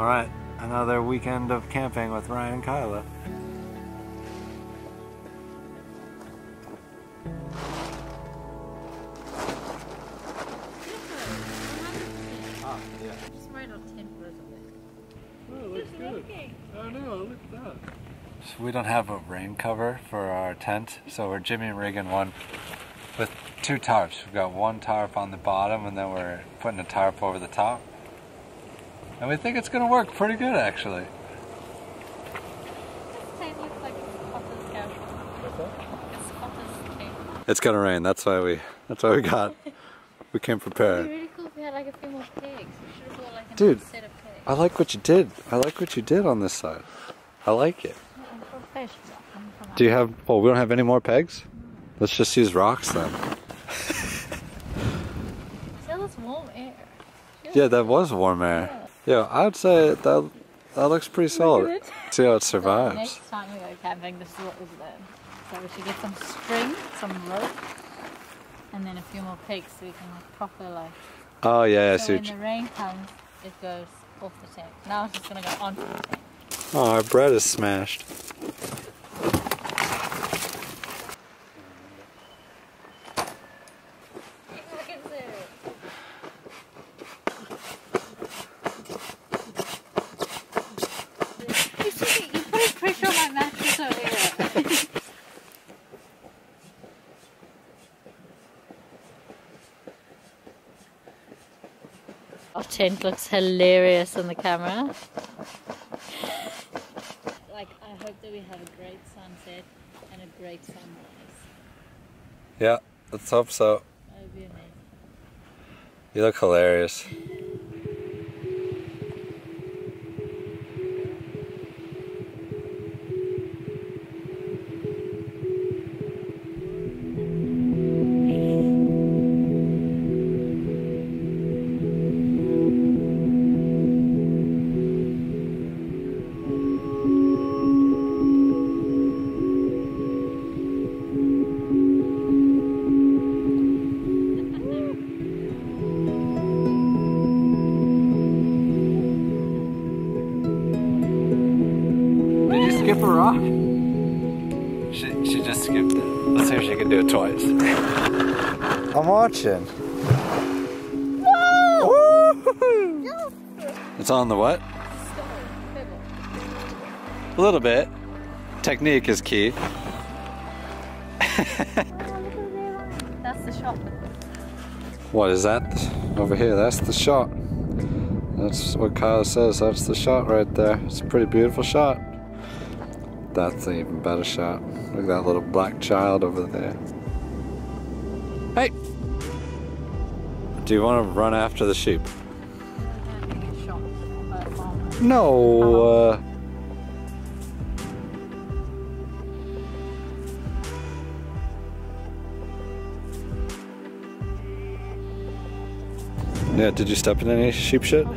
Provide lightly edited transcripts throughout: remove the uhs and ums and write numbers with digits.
Alright, another weekend of camping with Ryan and Kyla. Just right on 10 foot of it. Oh, it looks good. Oh no, look at that. So we don't have a rain cover for our tent, so we're jimmy rigging one with two tarps. We've got one tarp on the bottom and then we're putting a tarp over the top. And we think it's going to work pretty good actually. This tent looks like it's hot as hell. What's that? It's hot as tent. It's going to rain, that's why we got. We came It'd prepared. be really cool if we had like a few more pigs. We should have bought like Dude, another set of pigs. I like what you did. I like what you did on this side. I like it. Do you have, well, we don't have any more pegs? Let's just use rocks then. So that's warm air. Yeah, that was warm air. Yeah, I'd say that looks pretty solid. See how it survives. Next time we go camping, this is what we'll do. So we should get some string, some rope, and then a few more pigs so we can like proper like. Oh yeah, I so see. When the rain comes, it goes off the tent. Now it's just gonna go onto the tent. Oh, our bread is smashed. Our tent looks hilarious on the camera. Like, I hope that we have a great sunset and a great sunrise. Yeah, let's hope so. That would be amazing. You look hilarious. Skip a rock? She just skipped it. Let's see if she can do it twice. I'm watching. Woo! It's on the what? A little bit. Technique is key. That's the shot. What is that? Over here, that's the shot. That's what Kyla says, that's the shot right there. It's a pretty beautiful shot. That's an even better shot. Look at that little black child over there. Hey! Do you want to run after the sheep? No! Yeah, did you step in any sheep shit?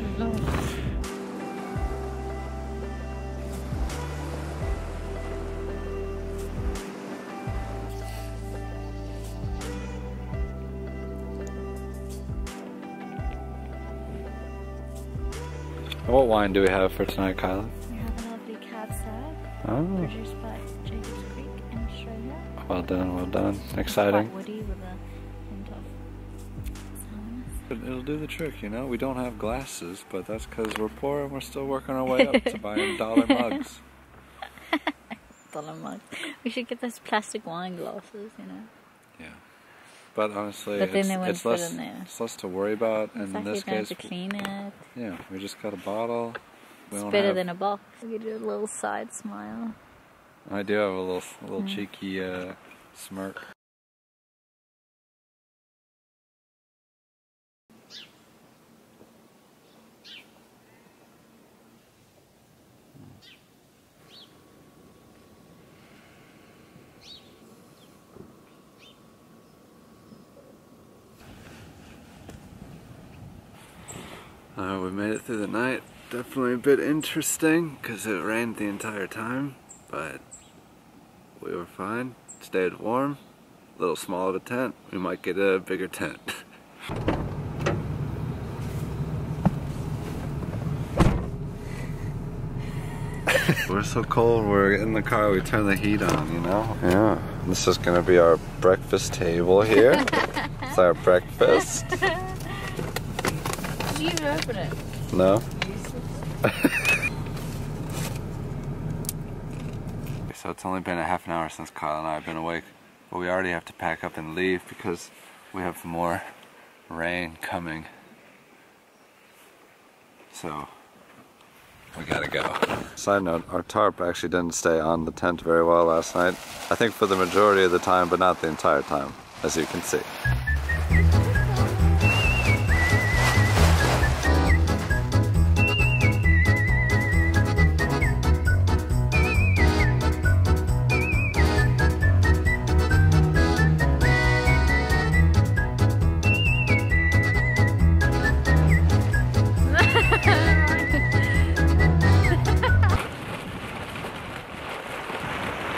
What wine do we have for tonight, Kyla? We have a lovely cab sauv, produced by Jacobs Creek in Australia. Well done, well done. Exciting. Quite woody with a hint of sourness. It'll do the trick, you know? We don't have glasses, but that's because we're poor and we're still working our way up to buying dollar mugs. Dollar mugs. We should get those plastic wine glasses, you know? Yeah. But honestly, but then it's less to worry about, and in this case, to clean it. Yeah, we just got a bottle. It's better than a box. We do a little side smile. I do have a little cheeky smirk. We made it through the night. Definitely a bit interesting because it rained the entire time, but we were fine. Stayed warm. A little small of a tent. We might get a bigger tent. We're so cold, we're in the car, we turn the heat on, you know? Yeah. This is gonna be our breakfast table here. It's our breakfast. Did you even open it? No? So it's only been a half an hour since Kyla and I have been awake, but we already have to pack up and leave because we have more rain coming. So we gotta go. Side note, our tarp actually didn't stay on the tent very well last night. I think for the majority of the time, but not the entire time, as you can see.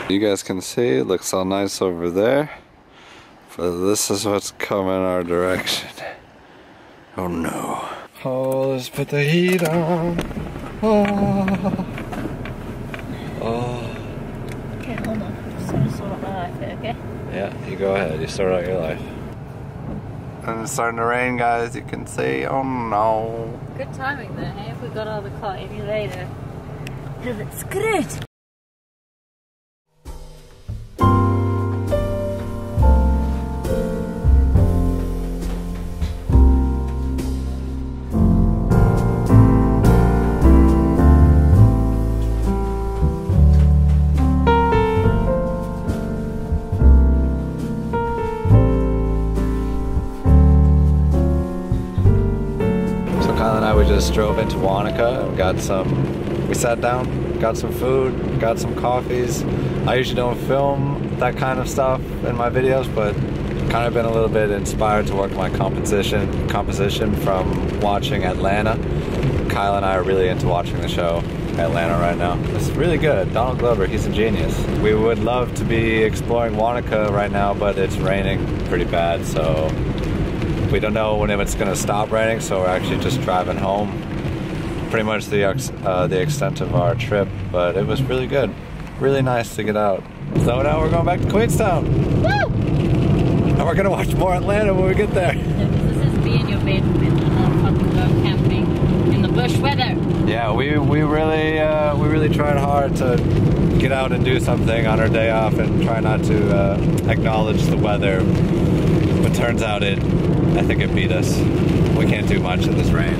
You guys can see, it looks all nice over there. But this is what's coming our direction. Oh no. Oh, let's put the heat on. Oh. Oh. Okay, hold on. Just gonna sort out my life here, okay? Yeah, you go ahead. You sort out your life. And it's starting to rain, guys. You can see. Oh no. Good timing then, hey? If we got out of the car any later. Because it's great. We just drove into Wanaka and we sat down, got some food, got some coffees. I usually don't film that kind of stuff in my videos, but kind of been a little bit inspired to work my composition from watching Atlanta. Kyla and I are really into watching the show Atlanta right now. It's really good. Donald Glover, he's a genius. We would love to be exploring Wanaka right now, but it's raining pretty bad, so we don't know when it's going to stop raining, so we're actually just driving home. Pretty much the extent of our trip, but it was really good. Really nice to get out. So now we're going back to Queenstown. Woo! And we're going to watch more Atlanta when we get there. This is be in your bedroom and not fucking go camping in the bush weather. Yeah, we really tried hard to get out and do something on our day off and try not to acknowledge the weather. But turns out I think it beat us. We can't do much in this rain.